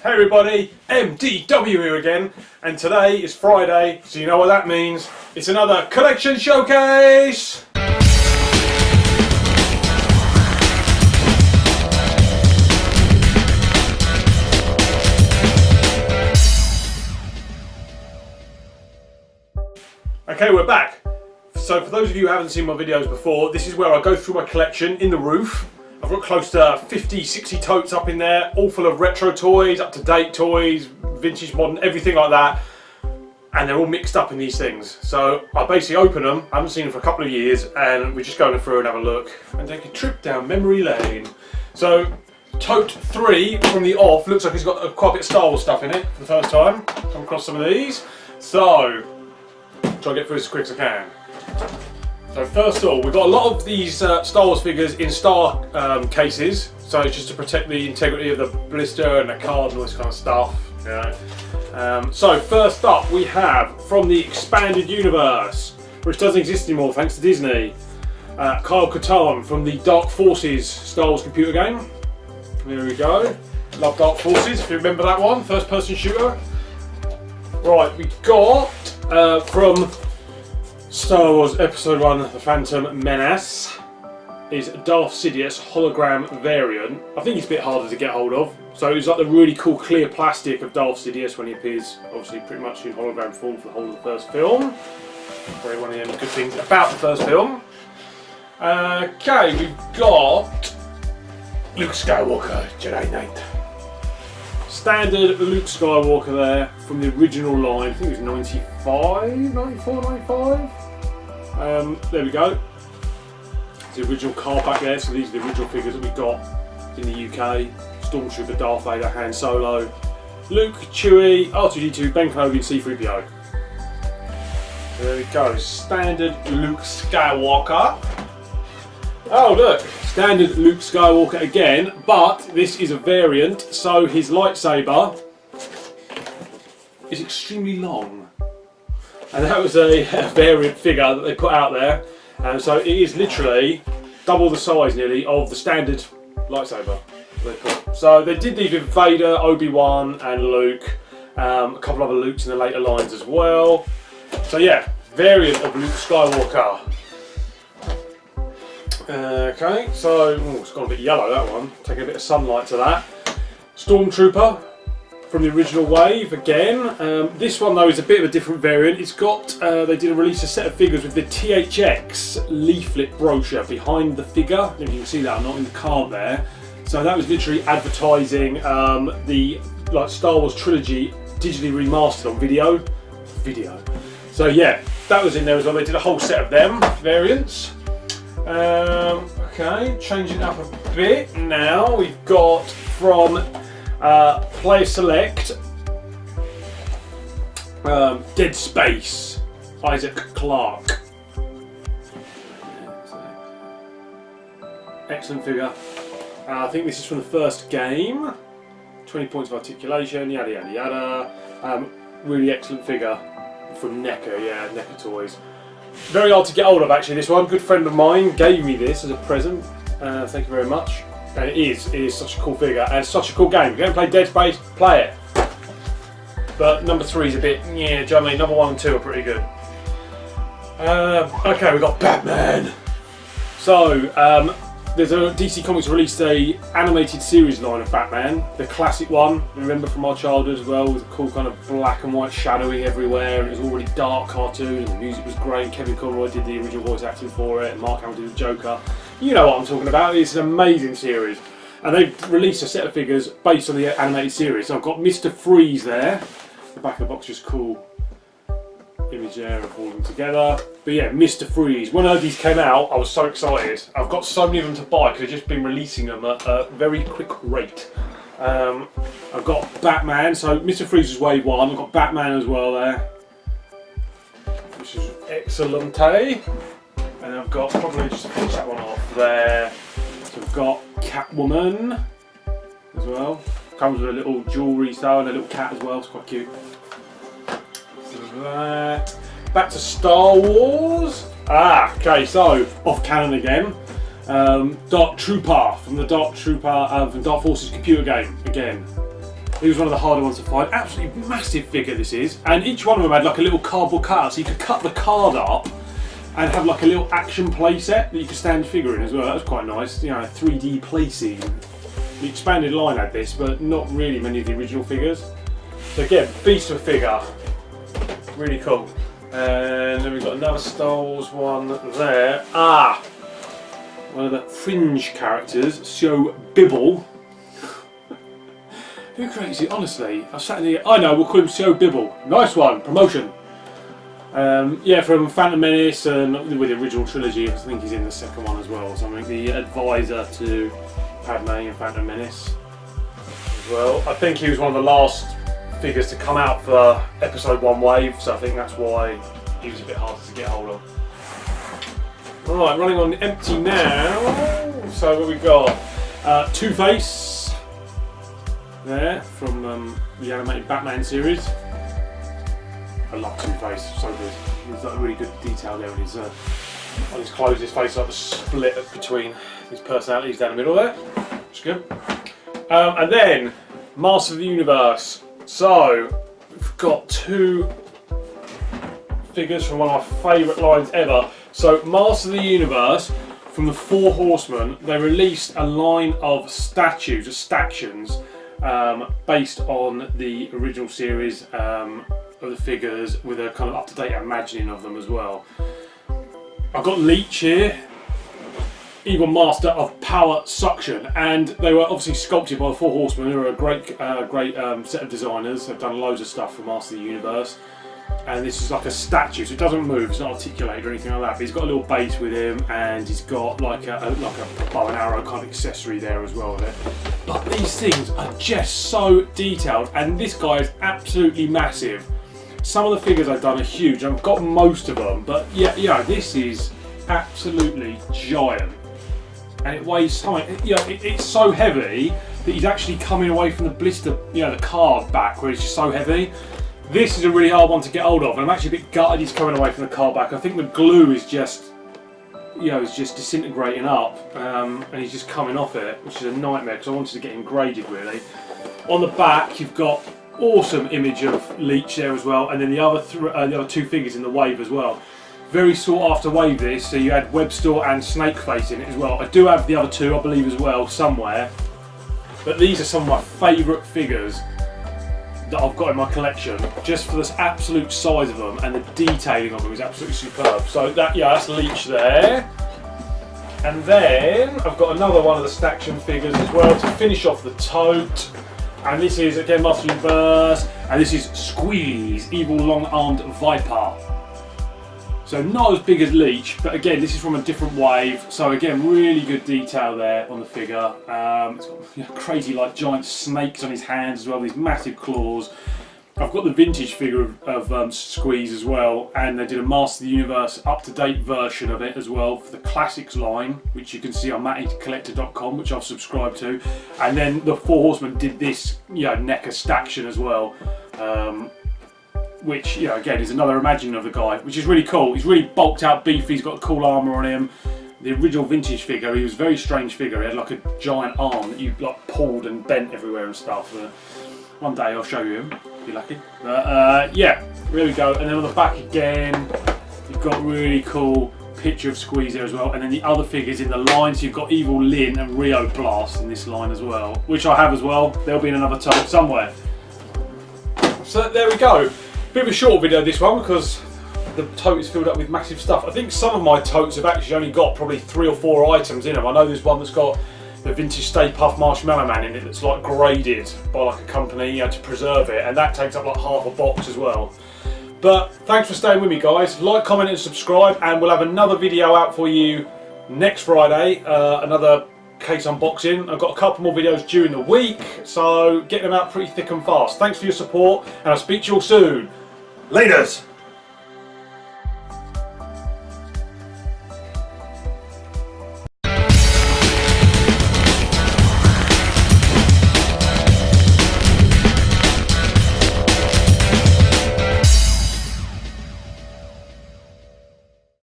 Hey everybody, MDW here again, and today is Friday, so you know what that means. It's another collection showcase! Okay, we're back. So for those of you who haven't seen my videos before, this is where I go through my collection in the roof. I've got close to 50, 60 totes up in there, all full of retro toys, up-to-date toys, vintage, modern, everything like that. And they're all mixed up in these things. So I basically open them, I haven't seen them for a couple of years, and we're just going through and have a look and take a trip down memory lane. So tote 3 from the off looks like it's got quite a bit of Star Wars stuff in it for the first time. Come across some of these. So try to get through as quick as I can. So first of all, we've got a lot of these Star Wars figures in star cases, so it's just to protect the integrity of the blister and the card and all this kind of stuff. You know. So first up we have from the expanded universe, which doesn't exist anymore thanks to Disney, Kyle Katarn from the Dark Forces Star Wars computer game. There we go. Love Dark Forces, if you remember that one, first person shooter. Right, we got from Star Wars Episode 1 The Phantom Menace is Darth Sidious hologram variant. I think it's a bit harder to get hold of. So it's like the really cool clear plastic of Darth Sidious when he appears, obviously pretty much in hologram form for the whole of the first film. Probably one of the only good things about the first film. Okay, we've got Luke Skywalker, Jedi Knight. Standard Luke Skywalker there from the original line. I think it was 95, 94, 95. There we go. It's the original card back there, so these are the original figures that we got in the UK. Stormtrooper, Darth Vader, Han Solo, Luke, Chewie, R2-D2, Ben Kenobi and C-3PO. There we go, standard Luke Skywalker. Oh look, standard Luke Skywalker again, but this is a variant, so his lightsaber is extremely long. And that was a variant figure that they put out there. So it is literally double the size nearly of the standard lightsaber they put. So they did these with Vader, Obi-Wan and Luke. A couple other Lukes in the later lines as well. So yeah, variant of Luke Skywalker. Okay, so it's gone a bit yellow, that one. Taking a bit of sunlight to that. Stormtrooper from the original wave again. This one though is a bit of a different variant. It's got, they did release a set of figures with the THX leaflet brochure behind the figure. I don't know if you can see that or not in the card there. So that was literally advertising the Star Wars trilogy digitally remastered on video. So yeah, that was in there as well. They did a whole set of them variants. Okay, changing up a bit now. We've got from Player Select, Dead Space, Isaac Clarke. Excellent figure. I think this is from the first game. 20 points of articulation, yada yada yada. Really excellent figure from NECA, yeah, NECA Toys. Very hard to get hold of actually, this one. Good friend of mine gave me this as a present. Thank you very much. And it is such a cool figure and such a cool game. If you haven't played Dead Space, play it. But number 3 is a bit, yeah, do you know what I mean? Number 1 and 2 are pretty good. Okay, we've got Batman. So, there's a DC Comics released a animated series line of Batman, the classic one, remember from our childhood as well, with a cool kind of black and white shadowing everywhere, and it was all really dark cartoon, and the music was great. Kevin Conroy did the original voice acting for it, and Mark Hamill did the Joker. You know what I'm talking about. It's an amazing series, and they've released a set of figures based on the animated series. So I've got Mr. Freeze there. The back of the box is cool. Image there of all of them together. But yeah, Mr. Freeze. When these came out, I was so excited. I've got so many of them to buy because they've just been releasing them at a very quick rate. I've got Batman, so Mr. Freeze is wave 1. I've got Batman as well there, which is excellent. And I've got, probably just to finish that one off there, so we've got Catwoman as well. Comes with a little jewellery style and a little cat as well, it's quite cute. That. Back to Star Wars. Okay, so off canon again. Dark Trooper from the Dark Forces computer game again. He was one of the harder ones to find. Absolutely massive figure this is, and each one of them had like a little cardboard cutout, so you could cut the card up and have like a little action play set that you could stand your figure in as well. That was quite nice, you know, 3D play scene. The expanded line had this, but not really many of the original figures. So again, beast of a figure, really cool. And then we've got another Star Wars one there. One of the fringe characters, So Bibble. Who creates it? Honestly, I sat in here. I know, we'll call him So Bibble. Nice one, promotion. Yeah, from Phantom Menace and with the original trilogy. I think he's in the second one as well or something. The advisor to Padme and Phantom Menace as well. I think he was one of the last figures to come out for Episode 1 wave, so I think that's why he was a bit harder to get hold of. Right, running on empty now. So what we got? Two-Face there from the animated Batman series. I love Two-Face, so good. There's like a really good detail there on his clothes, his face, like the split between his personalities down the middle there, which is good. And then Master of the Universe. So we've got two figures from one of my favourite lines ever. So Master of the Universe, from the Four Horsemen, they released a line of statues, or stactions, based on the original series of the figures, with a kind of up-to-date imagining of them as well. I've got Leech here, Evil Master of Power Suction, and they were obviously sculpted by the Four Horsemen, who are a great set of designers. They've done loads of stuff for Master of the Universe. And this is like a statue, so it doesn't move, it's not articulated or anything like that, but he's got a little base with him, and he's got like a bow and arrow kind of accessory there as well with it. But these things are just so detailed, and this guy is absolutely massive. Some of the figures I've done are huge, I've got most of them, but yeah, this is absolutely giant. And it weighs something, it's so heavy that he's actually coming away from the blister, the card back, where it's just so heavy. This is a really hard one to get hold of, and I'm actually a bit gutted he's coming away from the card back. I think the glue is just, is just disintegrating up, and he's just coming off it, which is a nightmare because I wanted to get him graded really. On the back, you've got awesome image of Leech there as well, and then the other two figures in the wave as well. Very sought after wave this, so you had Webster and Snakeface in it as well. I do have the other two, I believe, as well, somewhere. But these are some of my favourite figures that I've got in my collection, just for this absolute size of them, and the detailing of them is absolutely superb. So that's Leech there. And then I've got another one of the Staction figures as well to finish off the tote. And this is again Master of the Universe, and this is Squeeze, Evil Long-Armed Viper. So not as big as Leech, but again this is from a different wave. So again, really good detail there on the figure. It's got crazy like giant snakes on his hands as well, these massive claws. I've got the vintage figure of Squeeze as well, and they did a Master of the Universe up-to-date version of it as well for the Classics line, which you can see on mattycollector.com, which I've subscribed to. And then the Four Horsemen did this, NECA Staction as well. Which, again, is another imagining of the guy, which is really cool. He's really bulked out, beefy, he's got cool armour on him. The original vintage figure, he was a very strange figure. He had like a giant arm that you like pulled and bent everywhere and stuff. One day I'll show you him, if you're lucky. Yeah, there we go. And then on the back again, you've got really cool picture of Squeeze there as well. And then the other figures in the line, so you've got Evil Lyn and Rio Blast in this line as well, which I have as well. They'll be in another tote somewhere. So there we go. Bit of a short video this one because the tote is filled up with massive stuff. I think some of my totes have actually only got probably 3 or 4 items in them. I know there's one that's got the vintage Stay Puft Marshmallow Man in it that's like graded by like a company to preserve it, and that takes up like half a box as well. But thanks for staying with me guys. Like, comment and subscribe, and we'll have another video out for you next Friday. Another case unboxing. I've got a couple more videos during the week, so get them out pretty thick and fast. Thanks for your support, and I'll speak to you all soon. Laters!